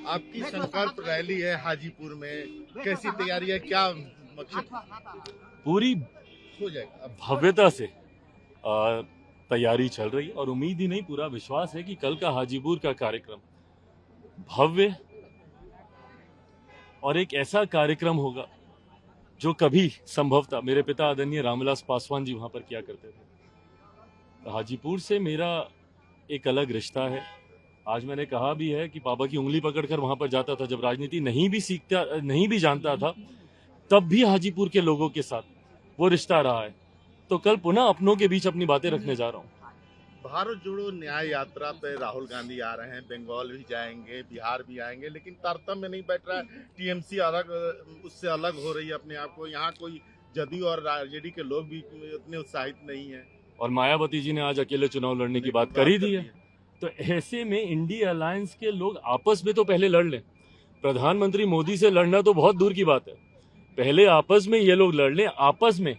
आपकी संकल्प रैली है हाजीपुर में, कैसी तैयारी है, क्या मकसद? पूरी हो जाएगा भव्यता से तैयारी चल रही है और उम्मीद ही नहीं पूरा विश्वास है कि कल का हाजीपुर का कार्यक्रम भव्य और एक ऐसा कार्यक्रम होगा जो कभी संभवतः मेरे पिता आदरणीय रामविलास पासवान जी वहां पर किया करते थे। हाजीपुर से मेरा एक अलग रिश्ता है। आज मैंने कहा भी है कि पापा की उंगली पकड़कर वहां पर जाता था, जब राजनीति नहीं भी जानता था, तब भी हाजीपुर के लोगों के साथ वो रिश्ता रहा है। तो कल पुनः अपनों के बीच अपनी बातें रखने जा रहा हूँ। भारत जोड़ो न्याय यात्रा पे राहुल गांधी आ रहे हैं, बंगाल भी जाएंगे, बिहार भी आएंगे, लेकिन तारतम्य में नहीं बैठ रहा है। टीएमसी अलग, उससे अलग हो रही है अपने आप को। यहाँ कोई जदयू और आरजेडी के लोग भी उतने उत्साहित नहीं है। और मायावती जी ने आज अकेले चुनाव लड़ने की बात कर ही दी है। तो ऐसे में इंडिया अलायंस के लोग आपस में तो पहले लड़ लें। प्रधानमंत्री मोदी से लड़ना तो बहुत दूर की बात है, पहले आपस में ये लोग लड़ लें, आपस में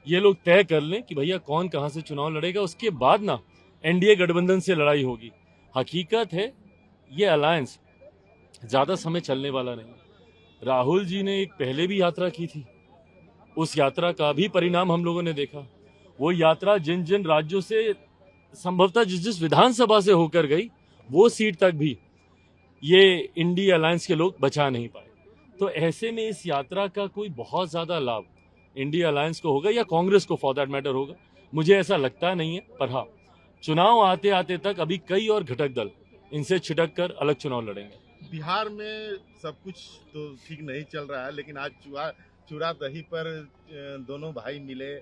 ये लोग तय कर लें कि भैया कौन कहां से चुनाव लड़ेगा, उसके बाद ना एनडीए गठबंधन से लड़ाई होगी। हकीकत है ये अलायंस ज्यादा समय चलने वाला नहीं। राहुल जी ने एक पहले भी यात्रा की थी, उस यात्रा का भी परिणाम हम लोगों ने देखा। वो यात्रा जिन जिन राज्यों से संभवतः जिस विधानसभा से होकर गई, वो सीट तक भी ये इंडिया अलायंस के लोग बचा नहीं पाए। तो ऐसे में इस यात्रा का कोई बहुत ज्यादा लाभ इंडिया अलायंस को होगा या कांग्रेस को फॉर दैट मैटर होगा, मुझे ऐसा लगता नहीं है। पर हाँ, चुनाव आते आते तक अभी कई और घटक दल इनसे छिटक कर अलग चुनाव लड़ेंगे। बिहार में सब कुछ तो ठीक नहीं चल रहा है, लेकिन आज चूड़ा दही पर दोनों भाई मिले,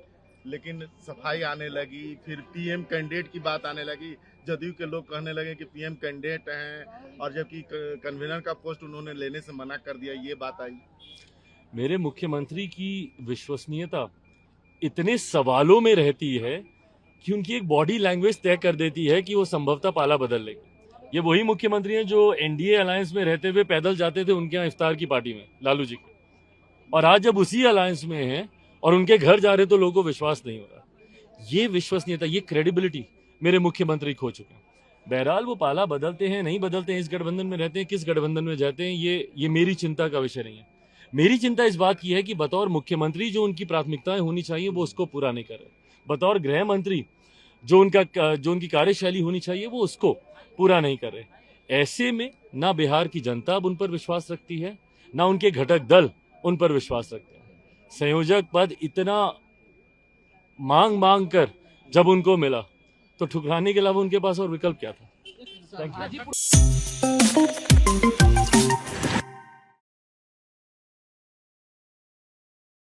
लेकिन सफाई आने लगी। फिर पीएम कैंडिडेट की बात आने लगी। जदयू के लोग कहने लगे कि पीएम कैंडिडेट हैं, और जबकि कन्वीनर का पोस्ट उन्होंने लेने से मना कर दिया, ये बात आई। मेरे मुख्यमंत्री की विश्वसनीयता इतने सवालों में रहती है कि उनकी एक बॉडी लैंग्वेज तय कर देती है कि वो संभवतः पाला बदल लेंगे। ये वही मुख्यमंत्री हैं जो एनडीए अलायंस में रहते हुए पैदल जाते थे उनके यहाँ इफ्तार की पार्टी में, लालू जी के, और आज जब उसी अलायंस में हैं और उनके घर जा रहे तो लोगों को विश्वास नहीं हो रहा। ये विश्वसनीयता, ये क्रेडिबिलिटी मेरे मुख्यमंत्री खो चुके हैं। बहरहाल वो पाला बदलते हैं नहीं बदलते हैं, इस गठबंधन में रहते हैं किस गठबंधन में जाते हैं, ये मेरी चिंता का विषय नहीं है। मेरी चिंता इस बात की है कि बतौर मुख्यमंत्री जो उनकी प्राथमिकताएं होनी चाहिए वो उसको पूरा नहीं कर रहे। बतौर गृह मंत्री जो उनकी कार्यशैली होनी चाहिए वो उसको पूरा नहीं कर रहे। ऐसे में ना बिहार की जनता अब उन पर विश्वास रखती है, ना उनके घटक दल उन पर विश्वास रखते हैं। संयोजक पद इतना मांग कर जब उनको मिला तो ठुकराने के अलावा उनके पास और विकल्प क्या था? Thank you.